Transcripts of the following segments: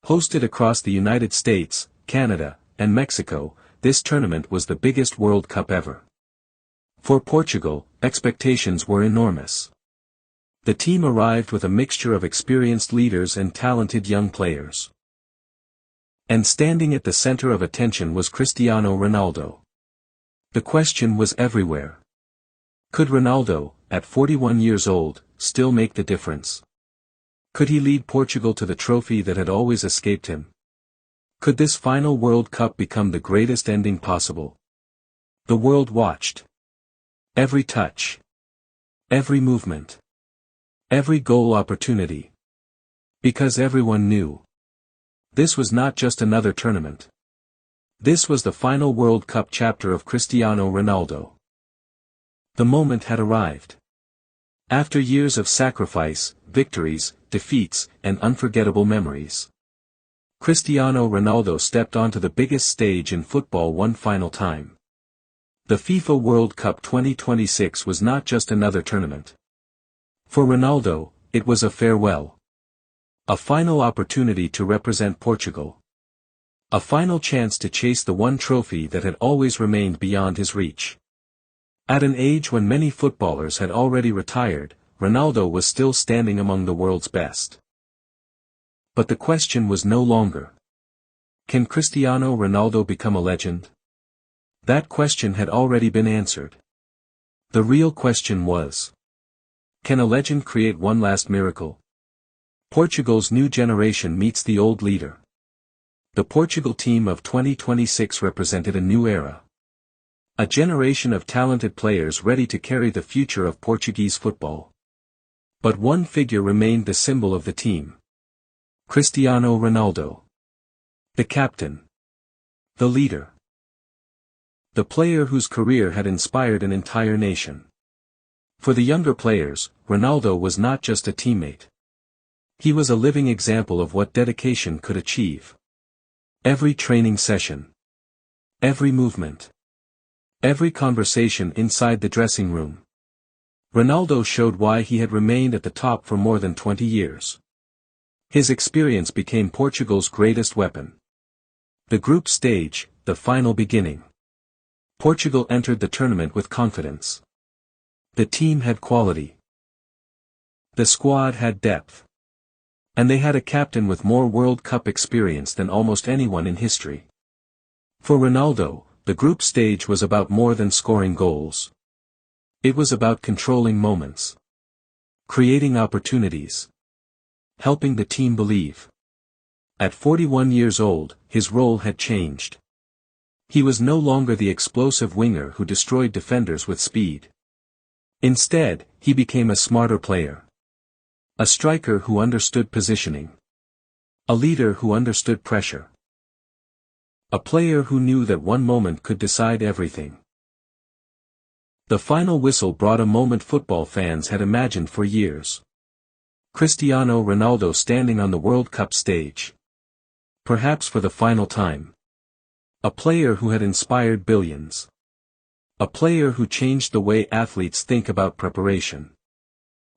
Hosted across the United States, Canada, and Mexico, this tournament was the biggest World Cup ever. For Portugal, expectations were enormous. The team arrived with a mixture of experienced leaders and talented young players. And standing at the center of attention was Cristiano Ronaldo. The question was everywhere. Could Ronaldo, at 41 years old, still make the difference? Could he lead Portugal to the trophy that had always escaped him? Could this final World Cup become the greatest ending possible? The world watched. Every touch. Every movement. Every goal opportunity. Because everyone knew. This was not just another tournament. This was the final World Cup chapter of Cristiano Ronaldo. The moment had arrived. After years of sacrifice, victories, defeats, and unforgettable memories, Cristiano Ronaldo stepped onto the biggest stage in football one final time. The FIFA World Cup 2026 was not just another tournament. For Ronaldo, it was a farewell. A final opportunity to represent Portugal. A final chance to chase the one trophy that had always remained beyond his reach. At an age when many footballers had already retired, Ronaldo was still standing among the world's best. But the question was no longer, can Cristiano Ronaldo become a legend? That question had already been answered. The real question was, can a legend create one last miracle? Portugal's new generation meets the old leader. The Portugal team of 2026 represented a new era. A generation of talented players ready to carry the future of Portuguese football. But one figure remained the symbol of the team. Cristiano Ronaldo. The captain. The leader. The player whose career had inspired an entire nation. For the younger players, Ronaldo was not just a teammate. He was a living example of what dedication could achieve. Every training session. Every movement. Every conversation inside the dressing room. Ronaldo showed why he had remained at the top for more than 20 years. His experience became Portugal's greatest weapon. The group stage, the final beginning. Portugal entered the tournament with confidence. The team had quality. The squad had depth. And they had a captain with more World Cup experience than almost anyone in history. For Ronaldo, the group stage was about more than scoring goals. It was about controlling moments. Creating opportunities. Helping the team believe. At 41 years old, his role had changed. He was no longer the explosive winger who destroyed defenders with speed. Instead, he became a smarter player. A striker who understood positioning. A leader who understood pressure. A player who knew that one moment could decide everything. The final whistle brought a moment football fans had imagined for years. Cristiano Ronaldo standing on the World Cup stage. Perhaps for the final time. A player who had inspired billions. A player who changed the way athletes think about preparation.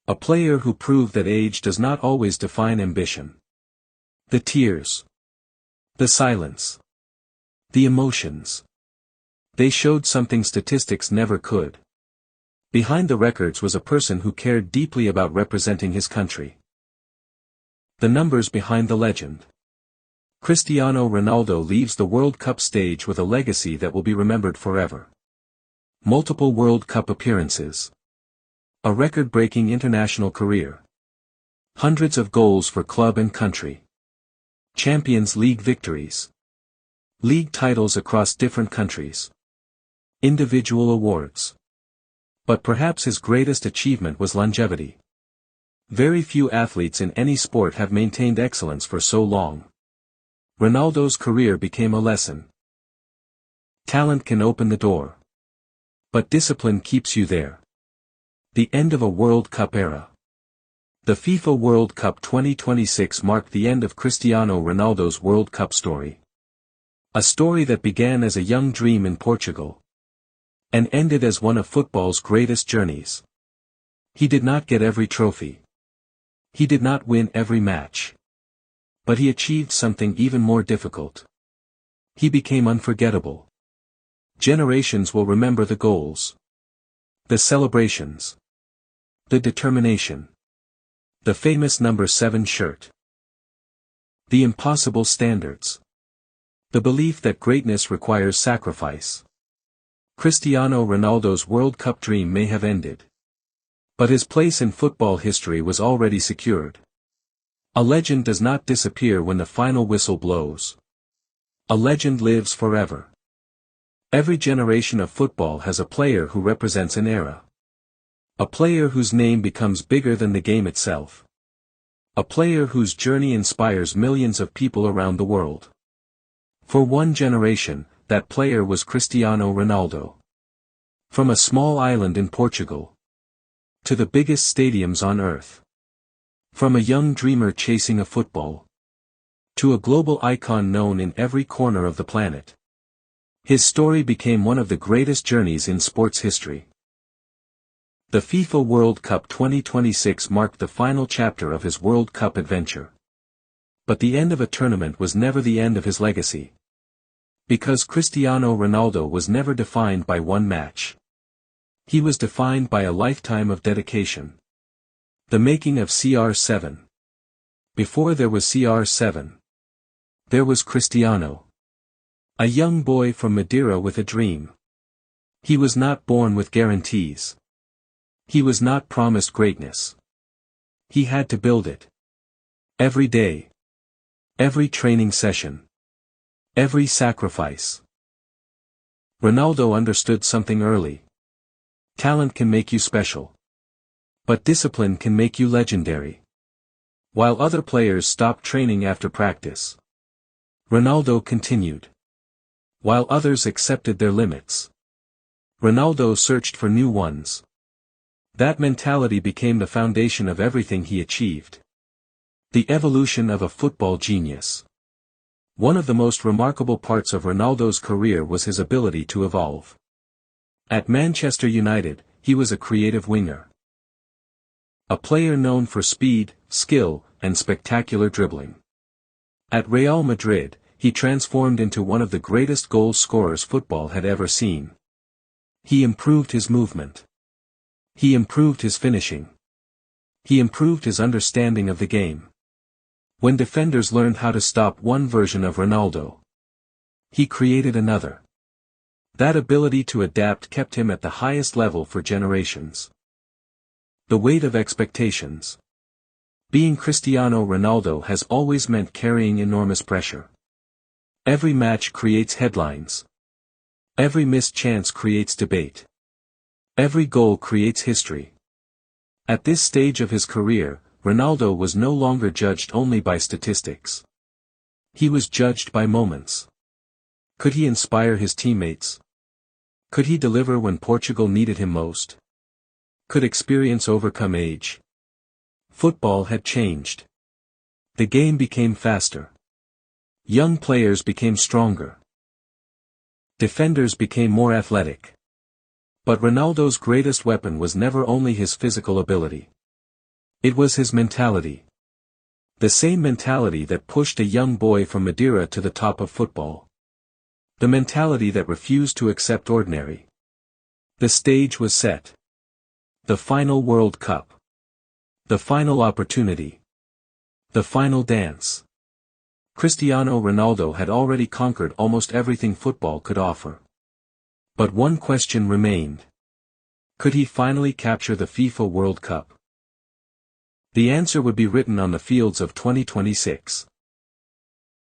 A player who proved that age does not always define ambition. The tears. The silence. The emotions. They showed something statistics never could. Behind the records was a person who cared deeply about representing his country. The numbers behind the legend. Cristiano Ronaldo leaves the World Cup stage with a legacy that will be remembered forever. Multiple World Cup appearances. A record-breaking international career. Hundreds of goals for club and country. Champions League victories. League titles across different countries. Individual awards. But perhaps his greatest achievement was longevity. Very few athletes in any sport have maintained excellence for so long. Ronaldo's career became a lesson. Talent can open the door. But discipline keeps you there. The end of a World Cup era. The FIFA World Cup 2026 marked the end of Cristiano Ronaldo's World Cup story. A story that began as a young dream in Portugal. And ended as one of football's greatest journeys. He did not get every trophy. He did not win every match. But he achieved something even more difficult. He became unforgettable. Generations will remember the goals, the celebrations, the determination, the famous number 7 shirt, the impossible standards, the belief that greatness requires sacrifice. Cristiano Ronaldo's World Cup dream may have ended, but his place in football history was already secured. A legend does not disappear when the final whistle blows. A legend lives forever. Every generation of football has a player who represents an era. A player whose name becomes bigger than the game itself. A player whose journey inspires millions of people around the world. For one generation, that player was Cristiano Ronaldo. From a small island in Portugal to the biggest stadiums on earth. From a young dreamer chasing a football to a global icon known in every corner of the planet. His story became one of the greatest journeys in sports history. The FIFA World Cup 2026 marked the final chapter of his World Cup adventure. But the end of a tournament was never the end of his legacy. Because Cristiano Ronaldo was never defined by one match. He was defined by a lifetime of dedication. The making of CR7. Before there was CR7. There was Cristiano. A young boy from Madeira with a dream. He was not born with guarantees. He was not promised greatness. He had to build it. Every day. Every training session. Every sacrifice. Ronaldo understood something early. Talent can make you special. But discipline can make you legendary. While other players stopped training after practice, Ronaldo continued. While others accepted their limits, Ronaldo searched for new ones. That mentality became the foundation of everything he achieved. The evolution of a football genius. One of the most remarkable parts of Ronaldo's career was his ability to evolve. At Manchester United, he was a creative winger. A player known for speed, skill, and spectacular dribbling. At Real Madrid, he transformed into one of the greatest goal scorers football had ever seen. He improved his movement. He improved his finishing. He improved his understanding of the game. When defenders learned how to stop one version of Ronaldo, he created another. That ability to adapt kept him at the highest level for generations. The weight of expectations. Being Cristiano Ronaldo has always meant carrying enormous pressure. Every match creates headlines. Every missed chance creates debate. Every goal creates history. At this stage of his career, Ronaldo was no longer judged only by statistics. He was judged by moments. Could he inspire his teammates? Could he deliver when Portugal needed him most? Could experience overcome age? Football had changed. The game became faster. Young players became stronger. Defenders became more athletic. But Ronaldo's greatest weapon was never only his physical ability. It was his mentality. The same mentality that pushed a young boy from Madeira to the top of football. The mentality that refused to accept ordinary. The stage was set. The final World Cup. The final opportunity. The final dance. Cristiano Ronaldo had already conquered almost everything football could offer. But one question remained. Could he finally capture the FIFA World Cup? The answer would be written on the fields of 2026.